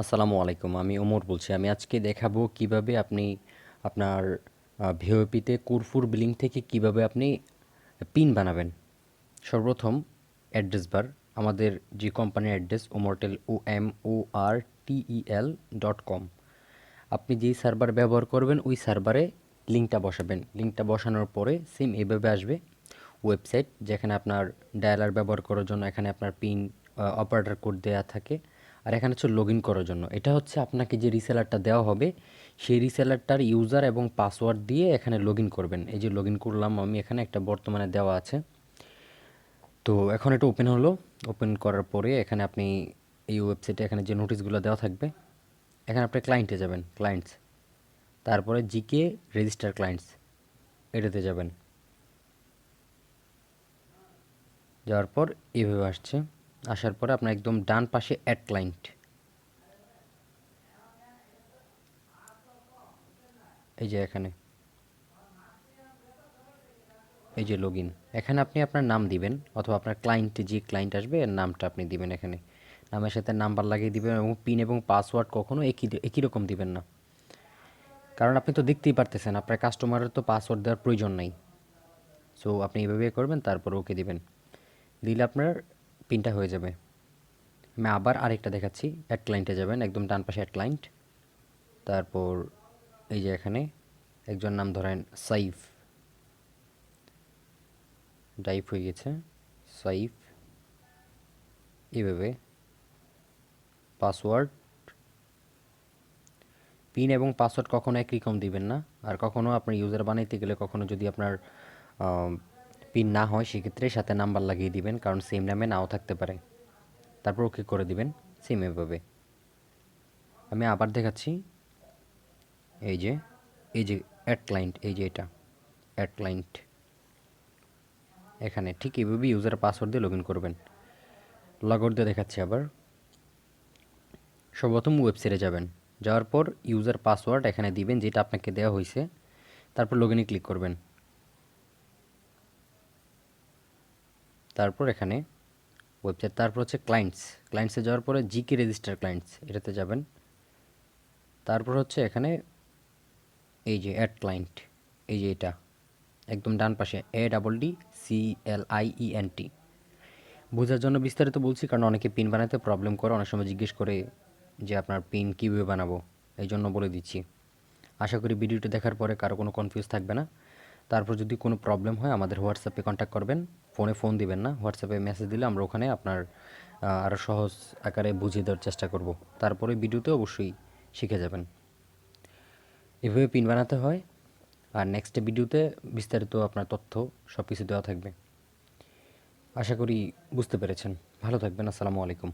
আসসালামু আলাইকুম। আমি ওমর বলছি। আমি আজকে দেখাবো কিভাবে আপনি আপনার ভিওপিতে কুরফুর বিলিং থেকে কিভাবে আপনি পিন বানাবেন। সর্বপ্রথম অ্যাড্রেস বার, আমাদের যে কোম্পানির অ্যাড্রেস ওমরটেল OMORTEL.com। আপনি যেই সার্ভার ব্যবহার করবেন ওই সার্ভারে লিঙ্কটা বসাবেন। লিঙ্কটা বসানোর পরে সেম এভাবে আসবে ওয়েবসাইট, যেখানে আপনার ডায়ালার ব্যবহার করার জন্য এখানে আপনার পিন অপারেটর কোড দেওয়া থাকে। আর এখানে হচ্ছে লগ ইন করার জন্য, এটা হচ্ছে আপনাকে যে রিসেলারটা দেওয়া হবে সেই রিসেলারটার ইউজার এবং পাসওয়ার্ড দিয়ে এখানে লগ ইন করবেন। এই যে লগ ইন করলাম আমি, এখানে একটা বর্তমানে দেওয়া আছে। তো এখন এটা ওপেন হলো। ওপেন করার পরে এখানে আপনি এই ওয়েবসাইটে এখানে যে নোটিশগুলো দেওয়া থাকবে, এখানে আপনি ক্লায়েন্টে যাবেন, ক্লায়েন্টস, তারপরে জিকে রেজিস্টার ক্লায়েন্টস, এটাতে যাবেন। যাওয়ার পর এভাবে আসছে। আসার পরে আপনার একদম ডান পাশে অ্যাড ক্লায়েন্ট, এই যে এখানে, এই যে লগ ইন, এখানে আপনি আপনার নাম দিবেন অথবা আপনার ক্লায়েন্টে যে ক্লায়েন্ট আসবে এর নামটা আপনি দিবেন এখানে। নামের সাথে নাম্বার লাগিয়ে দিবেন এবং পিন এবং পাসওয়ার্ড কখনো একই একই রকম দিবেন না, কারণ আপনি তো দেখতেই পারতেছেন আপনার কাস্টমারের তো পাসওয়ার্ড দেওয়ার প্রয়োজন নাই। সো আপনি এভাবে করবেন, তারপর ওকে দিবেন। দিলে আপনার পিনটা হয়ে যাবে। আমি আবার আরেকটা দেখাচ্ছি। অ্যাড ক্লায়েন্টে যাবেন, একদম ডান পাশে অ্যাড ক্লায়েন্ট। তারপর এই যে এখানে একজন নাম ধরেন সাইফ, টাইপ হয়ে গেছে সাইফ। এভাবে পাসওয়ার্ড, পিন এবং পাসওয়ার্ড কখনো একই রকম দিবেন না। আর কখনো আপনার ইউজার বানাইতে গেলে কখনো যদি আপনার পিন না হয় সেক্ষেত্রে সাথে নাম্বার লাগিয়ে দিবেন, কারণ সেম নামে নাও থাকতে পারে। তারপর ওকে করে দিবেন সেম এভাবে। আমি আবার দেখাচ্ছি। এই যে, এই যে অ্যাড ক্লায়েন্ট, এই যে এটা অ্যাড ক্লায়েন্ট, এখানে ঠিক এভাবে ইউজার পাসওয়ার্ড দিয়ে লগ ইন করবেন। লগ আউট দিয়ে দেখাচ্ছি আবার। সর্বপ্রথম ওয়েবসাইটে যাবেন, যাওয়ার পর ইউজার পাসওয়ার্ড এখানে দিবেন যেটা আপনাকে দেওয়া হয়েছে। তারপর লগ ইনে ক্লিক করবেন। তারপর এখানে ওয়েবসাইট, তারপর হচ্ছে ক্লায়েন্টস, ক্লায়েন্টসে যাওয়ার পরে জিকে রেজিস্টার ক্লায়েন্টস এটাতে যাবেন। তারপর হচ্ছে এখানে এই যে অ্যাড ক্লায়েন্ট, এই যে এটা একদম ডান পাশে ADDCLIENT। বোঝার জন্য বিস্তারিত বলছি, কারণ অনেকে পিন বানাতে প্রবলেম করে, অনেক সময় জিজ্ঞেস করে যে আপনার পিন কীভাবে বানাবো, এই জন্য বলে দিচ্ছি। আশা করি ভিডিওটি দেখার পরে কারো কোনো কনফিউজ থাকবে না। তারপর যদি কোনো প্রবলেম হয় আমাদের হোয়াটসঅ্যাপে কন্ট্যাক্ট করবেন। ফোনে ফোন দিবেন না, হোয়াটসঅ্যাপে মেসেজ দিলে আমরা ওখানে আপনার আরও সহজ আকারে বুঝিয়ে দেওয়ার চেষ্টা করব। তারপরে ভিডিওতে অবশ্যই শিখে যাবেন এভাবে পিন বানাতে হয়। আর নেক্সট ভিডিওতে বিস্তারিত আপনার তথ্য সব কিছু দেওয়া থাকবে। আশা করি বুঝতে পেরেছেন। ভালো থাকবেন। আসসালামু আলাইকুম।